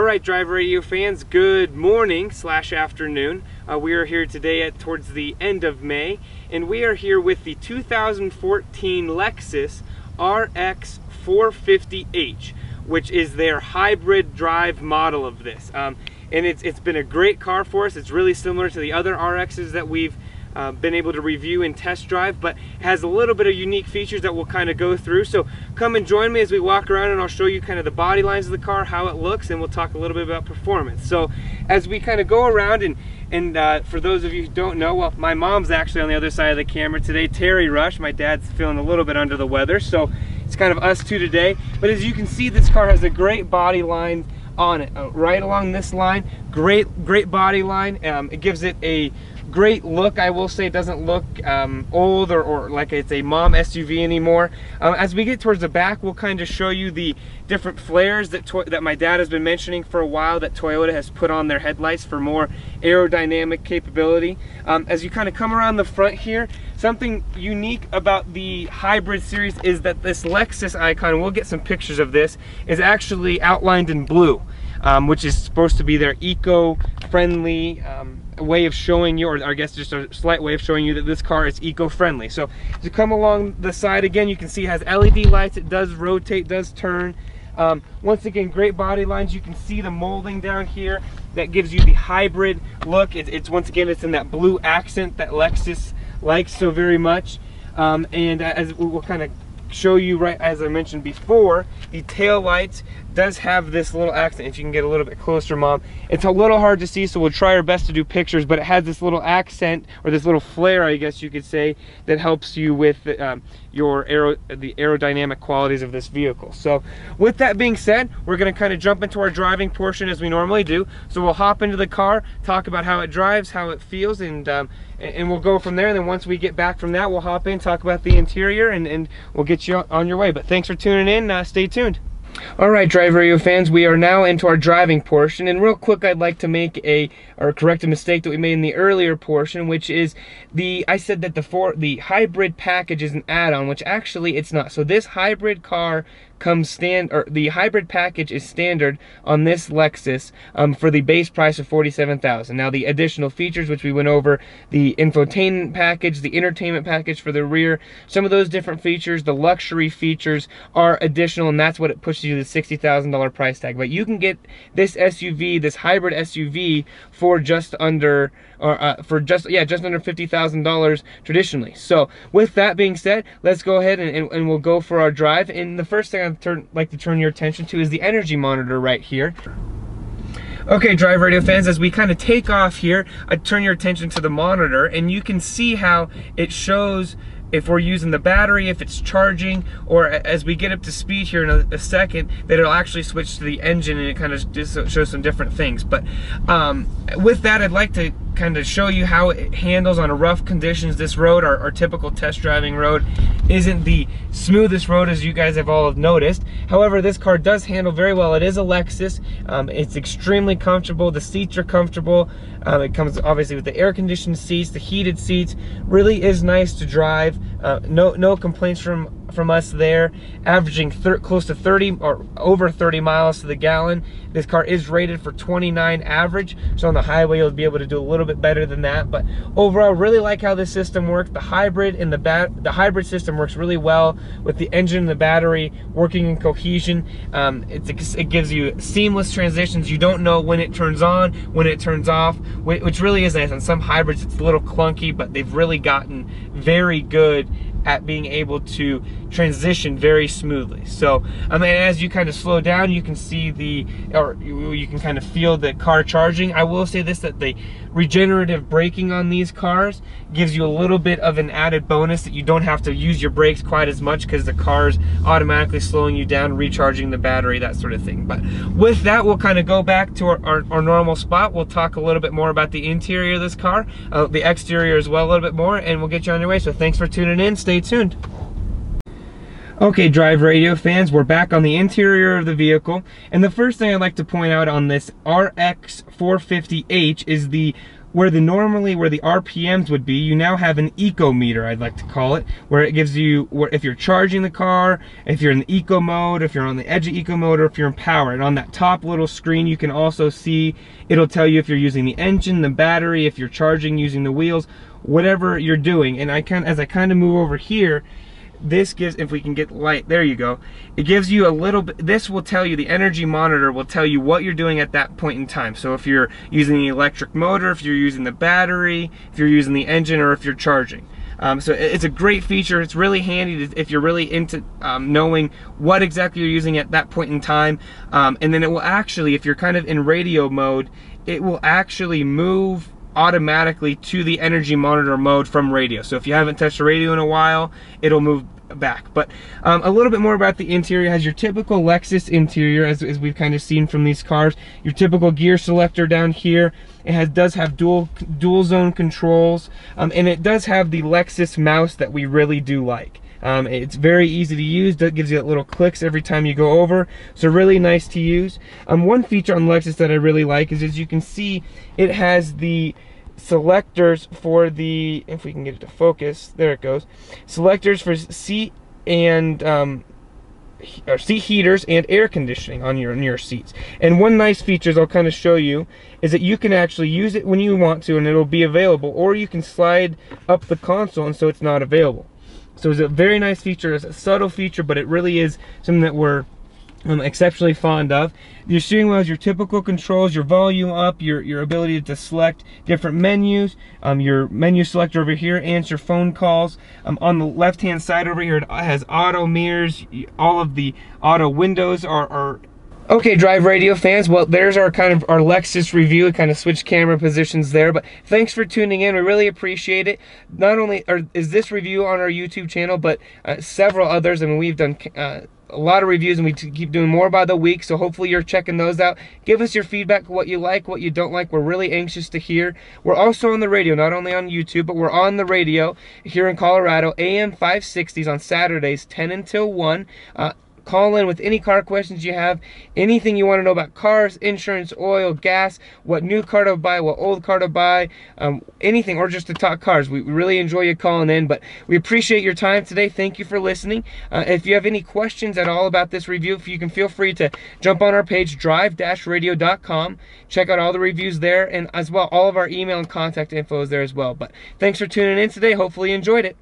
Alright, Drive Radio fans, good morning / afternoon. We are here today towards the end of May, and we are here with the 2014 Lexus RX450h, which is their hybrid drive model of this. And it's been a great car for us. It's really similar to the other RXs that we've been able to review and test drive, but has a little bit of unique features that we'll kind of go through. So come and join me as we walk around, and I'll show you kind of the body lines of the car, how it looks, and we'll talk a little bit about performance. So as we kind of go around, and for those of you who don't know, well, my mom's actually on the other side of the camera today, Terry Rush. My dad's feeling a little bit under the weather, so it's kind of us two today. But as you can see, this car has a great body line on it, right along this line. Great body line. It gives it a great look. I will say it doesn't look old or like it's a mom SUV anymore. As we get towards the back, we'll kind of show you the different flares that my dad has been mentioning for a while that Toyota has put on their headlights for more aerodynamic capability. As you kind of come around the front here, something unique about the hybrid series is that this Lexus icon, and we'll get some pictures of this, is actually outlined in blue, which is supposed to be their eco-friendly way of showing you, or I guess just a slight way of showing you that this car is eco-friendly. So to come along the side again, you can see it has LED lights. It does rotate, does turn. Once again, great body lines. You can see the molding down here that gives you the hybrid look. It's once again, it's in that blue accent that Lexus likes so very much. And as we'll kind of show you, right as I mentioned before, the tail lights does have this little accent. If you can get a little bit closer, Mom, it's a little hard to see, so we'll try our best to do pictures, but it has this little accent, or this little flare, I guess you could say, that helps you with the aerodynamic qualities of this vehicle. So with that being said, we're going to kind of jump into our driving portion as we normally do. So we'll hop into the car, talk about how it drives, how it feels, and we'll go from there. And then once we get back from that, we'll hop in, talk about the interior, and we'll get you on your way. But thanks for tuning in. Stay tuned. All right, Drive Radio fans, we are now into our driving portion, and real quick, I'd like to correct a mistake that we made in the earlier portion, which is I said that the hybrid package is an add-on, which actually it's not. So this hybrid car the hybrid package is standard on this Lexus for the base price of $47,000. Now the additional features, which we went over, the infotainment package, the entertainment package for the rear, some of those different features, the luxury features are additional, and that's what it pushes you to the $60,000 price tag. But you can get this SUV, this hybrid SUV, for just under under $50,000 traditionally. So with that being said, let's go ahead and we'll go for our drive. And the first thing I'd like to turn your attention to is the energy monitor right here. Okay, Drive Radio fans, as we kind of take off here, I turn your attention to the monitor, and you can see how it shows if we're using the battery, if it's charging, or as we get up to speed here in a second, that it'll actually switch to the engine, and it kind of just shows some different things. But with that, I'd like to kind of show you how it handles on rough conditions. This road, our typical test driving road, isn't the smoothest road, as you guys have all noticed. However, this car does handle very well. It is a Lexus. It's extremely comfortable. The seats are comfortable. It comes obviously with the air-conditioned seats, the heated seats. Really is nice to drive. No complaints from us there. Averaging close to 30 or over 30 miles to the gallon. This car is rated for 29 average, so on the highway you'll be able to do a little bit better than that. But overall, really like how this system works. The hybrid and the hybrid system works really well with the engine and the battery working in cohesion. It gives you seamless transitions. You don't know when it turns on, when it turns off, which really is nice. On some hybrids it's a little clunky, but they've really gotten very good at being able to transition very smoothly. So as you kind of slow down, you can see you can kind of feel the car charging. I will say this, that the regenerative braking on these cars gives you a little bit of an added bonus, that you don't have to use your brakes quite as much because the car's automatically slowing you down, recharging the battery, that sort of thing. But with that, we'll kind of go back to our normal spot. We'll talk a little bit more about the interior of this car, the exterior as well a little bit more, and we'll get you on your way. So thanks for tuning in. Stay tuned. Okay, Drive Radio fans, we're back on the interior of the vehicle, and the first thing I'd like to point out on this RX450h is the where the RPMs would be, you now have an eco meter, I'd like to call it, where it gives you if you're charging the car, if you're in the eco mode, if you're on the edge of eco mode, or if you're in power. And on that top little screen, you can also see, it'll tell you if you're using the engine, the battery, if you're charging using the wheels, whatever you're doing. And as I kind of move over here, this gives, if we can get light, there you go, it gives you a little bit, this will tell you, the energy monitor will tell you what you're doing at that point in time. So if you're using the electric motor, if you're using the battery, if you're using the engine, or if you're charging. So it's a great feature. It's really handy if you're really into knowing what exactly you're using at that point in time. And then it will actually, if you're kind of in radio mode, it will actually move automatically to the energy monitor mode from radio. So if you haven't touched the radio in a while, it'll move back. But a little bit more about the interior. It has your typical Lexus interior, as we've kind of seen from these cars. Your typical gear selector down here. It does have dual zone controls, and it does have the Lexus mouse that we really do like. It's very easy to use. That gives you that little clicks every time you go over, so really nice to use. One feature on Lexus that I really like is, as you can see, it has the selectors for the, if we can get it to focus, there it goes, selectors for seat and or seat heaters and air conditioning on your seats. And one nice feature, I'll kind of show you, is that you can actually use it when you want to and it'll be available, or you can slide up the console and so it's not available. So it's a very nice feature. It's a subtle feature, but it really is something that we're exceptionally fond of. Your steering wheel has your typical controls, your volume up, your ability to select different menus, your menu selector over here, answer phone calls. On the left hand side over here, it has auto mirrors. All of the auto windows are okay, Drive Radio fans. Well, there's our Lexus review. It kind of switched camera positions there, but thanks for tuning in. We really appreciate it. Not only is this review on our YouTube channel, but several others. I mean, we've done a lot of reviews, and we keep doing more by the week, so hopefully you're checking those out. Give us your feedback, what you like, what you don't like. We're really anxious to hear. We're also on the radio, not only on YouTube, but we're on the radio here in Colorado, AM 560s on Saturdays, 10 until 1. Call in with any car questions you have, anything you want to know about cars, insurance, oil, gas, what new car to buy, what old car to buy, anything, or just to talk cars. We really enjoy you calling in, but we appreciate your time today. Thank you for listening. If you have any questions at all about this review, you can feel free to jump on our page, drive-radio.com. Check out all the reviews there, and as well, all of our email and contact info is there as well. But thanks for tuning in today. Hopefully you enjoyed it.